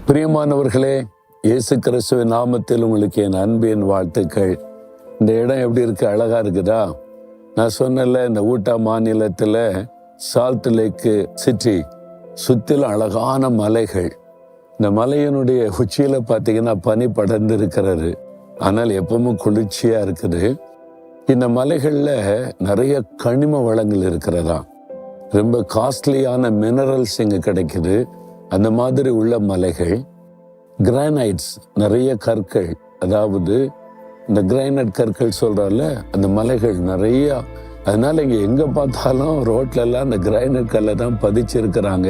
பிரியமானவர்களே, இயேசு கிறிஸ்துவின் நாமத்தில் உங்களுக்கு என் அன்பின் வாழ்த்துக்கள். இந்த இடம் எப்படி இருக்கு? அழகா இருக்குதா? நான் சொன்னல, இந்த ஊட்டா மாநிலத்தில் சால்ட் லேக் சிட்டி சுற்றிலும் அழகான மலைகள். இந்த மலையினுடைய உச்சியில பார்த்தீங்கன்னா பனி படர்ந்து இருக்கிறது. ஆனால் எப்பவும் குளிர்ச்சியா இருக்குது. இந்த மலைகள்ல நிறைய கனிம வளங்கள் இருக்கிறதா. ரொம்ப காஸ்ட்லியான மினரல்ஸ் இங்க கிடைக்குது. அந்த மாதிரி உள்ள மலைகள். கிரானைட்ஸ், நிறைய கற்கள், அதாவது இந்த கிரானைட் கற்கள் சொல்றோம்ல, அந்த மலைகள் நிறைய. அதனால இங்க எங்க பார்த்தாலும் ரோட்ல எல்லாம் அந்த கிரானைட் கல்லை தான் பதிச்சிருக்கிறாங்க.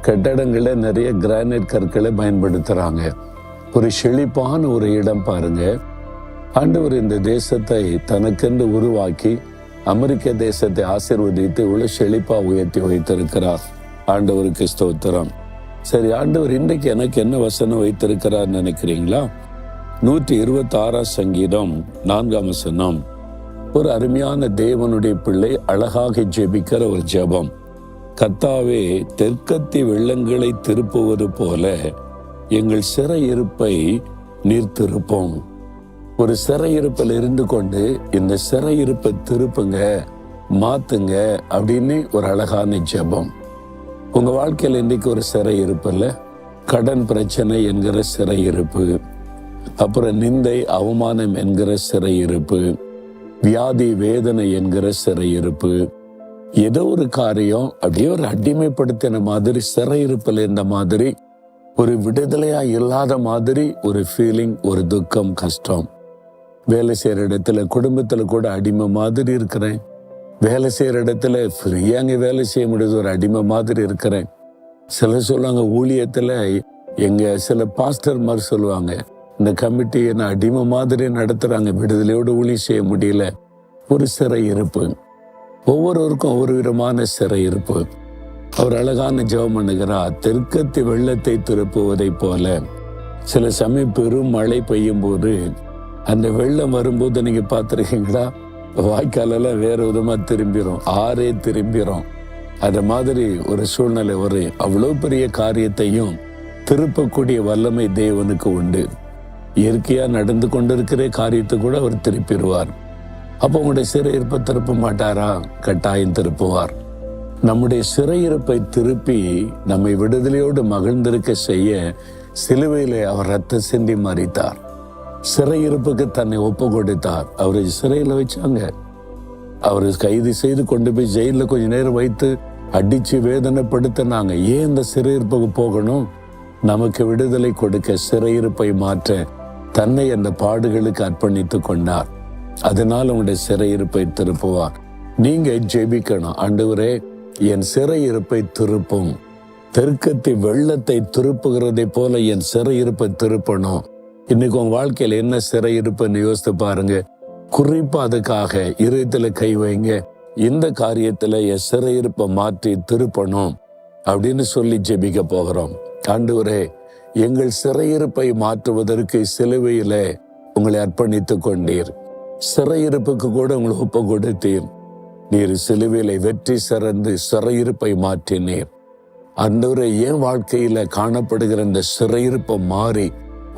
கட்டடங்கள நிறைய கிரானைட் கற்களை பயன்படுத்துறாங்க. ஒரு செழிப்பான ஒரு இடம் பாருங்க. ஆண்டவர் இந்த தேசத்தை தனக்கென்று உருவாக்கி அமெரிக்க தேசத்தை ஆசீர்வதித்து இவ்வளவு செழிப்பா உயர்த்தி வைத்திருக்கிறார். ஆண்டவருக்கு ஸ்தோத்திரம். சரி, ஆண்டவர் இன்றைக்கு எனக்கு என்ன வசனம் வைத்திருக்கிறார் நினைக்கிறீங்களா? 126 சங்கீதம் 4 வசனம். ஒரு அருமையான தேவனுடைய பிள்ளை அழகாக ஜெபிக்கிற ஒரு ஜெபம். கர்த்தாவே, தெற்கத்தி வெள்ளங்களை திருப்புவது போல எங்கள் சிறையிருப்பை நீர் திருப்போம். ஒரு சிறையிருப்பில் இருந்து கொண்டு இந்த சிறையிருப்பை திருப்புங்க, மாத்துங்க அப்படின்னு ஒரு அழகான ஜெபம். உங்க வாழ்க்கையில் இன்றைக்கு ஒரு சிறையிருப்பு இல்ல, கடன் பிரச்சனை என்கிற சிறையிருப்பு, அப்புறம் நிந்தை அவமானம் என்கிற சிறையிருப்பு, வியாதி வேதனை என்கிற சிறையிருப்பு, ஏதோ ஒரு காரியம் அப்படியே ஒரு அடிமைப்படுத்தின மாதிரி சிறையிருப்பில் இருந்த மாதிரி, ஒரு விடுதலையா இல்லாத மாதிரி ஒரு ஃபீலிங், ஒரு துக்கம், கஷ்டம். வேலை செய்யற இடத்துல, குடும்பத்துல கூட அடிமை மாதிரி இருக்கிறேன். வேலை செய்யற இடத்துல ஃப்ரீயா அங்க வேலை செய்ய முடியாது, ஒரு அடிமை மாதிரி இருக்கிறேன். சிலர் சொல்லுவாங்க, ஊழியத்துல எங்க சில பாஸ்டர் மாதிரி சொல்லுவாங்க, இந்த கமிட்டியை நான் அடிமை மாதிரி நடத்துறாங்க, விடுதலையோடு ஊழியம் செய்ய முடியல. ஒரு சிறை இருப்பு. ஒவ்வொருவருக்கும் ஒவ்வொரு விதமான சிறை இருப்பு. அவர் அழகான ஜெபம் பண்ணுகிறார். தெற்கத்தி வெள்ளத்தை திருப்புவதை போல சில சமயம் பெரும் மழை பெய்யும் போது அந்த வெள்ளம் வரும்போது நீங்க பார்த்துருக்கீங்களா? வாய்க்காலெல்லாம் வேற விதமா திரும்பிடும், ஆறே திரும்பிடும். அது மாதிரி ஒரு சூழ்நிலை வரும். அவ்வளவு பெரிய காரியத்தையும் திருப்பக்கூடிய வல்லமை தேவனுக்கு உண்டு. இயற்கையா நடந்து கொண்டிருக்கிற காரியத்தை கூட அவர் திருப்பிடுவார். அப்போ உங்களுடைய சிறையிருப்பை திருப்ப மாட்டாரா? கட்டாயம் திருப்புவார். நம்முடைய சிறையிருப்பை திருப்பி நம்மை விடுதலையோடு மகிழ்ந்திருக்க செய்ய சிலுவையிலே அவர் ரத்தம் சிந்தி மரித்தார். சிறையிருப்புக்கு தன்னை ஒப்பு கொடுத்தார். அவரை சிறையில வச்சாங்க. அவரை கைது செய்து கொண்டு போய் ஜெயில கொஞ்ச நேரம் வைத்து அடிச்சு வேதனைப்படுத்தினாங்க. ஏன் இந்த சிறையிருப்புக்கு போகணும்? நமக்கு விடுதலை கொடுக்க, சிறையிருப்பை மாற்ற தன்னை அந்த பாடுகளுக்கு அர்ப்பணித்து கொண்டார். அதனால் உங்களுடைய சிறையிருப்பை திருப்புவார். நீங்க ஜெபிக்கணும், ஆண்டவரே என் சிறையிருப்பை திருப்பும். தெற்கத்தி வெள்ளத்தை திருப்புகிறதை போல என் சிறையிருப்பை திருப்பணும். இன்னைக்கு உங்க வாழ்க்கையில என்ன சிறையிருப்புன்னு யோசித்து பாருங்க. குறிப்பா அதுக்காக இதயத்துல கை வைங்க. இந்த காரியத்துல என் சிறையிருப்பை மாற்றி திருப்பணும் அப்படின்னு சொல்லி ஜெபிக்க போகிறோம். ஆண்டவரே, எங்கள் சிறையிருப்பை மாற்றுவதற்கு சிலுவையில உங்களை அர்ப்பணித்துக் கொண்டீர். சிறையிருப்புக்கு கூட உங்களை ஒப்பு கொடுத்தீர். நீர் சிலுவையில வெற்றி சிறந்து சிறையிருப்பை மாற்றினீர். ஆண்டவரே, என் வாழ்க்கையில காணப்படுகிற இந்த சிறையிருப்பை மாறி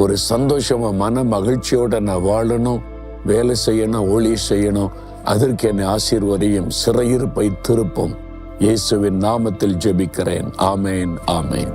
ஒரு சந்தோஷமா மன மகிழ்ச்சியோட நான் வாழணும், வேலை செய்யணும், ஊழியம் செய்யணும். அதற்கு என்னை ஆசீர்வதியும். சிறையிருப்பை திருப்பும். இயேசுவின் நாமத்தில் ஜெபிக்கிறேன். ஆமேன், ஆமேன்.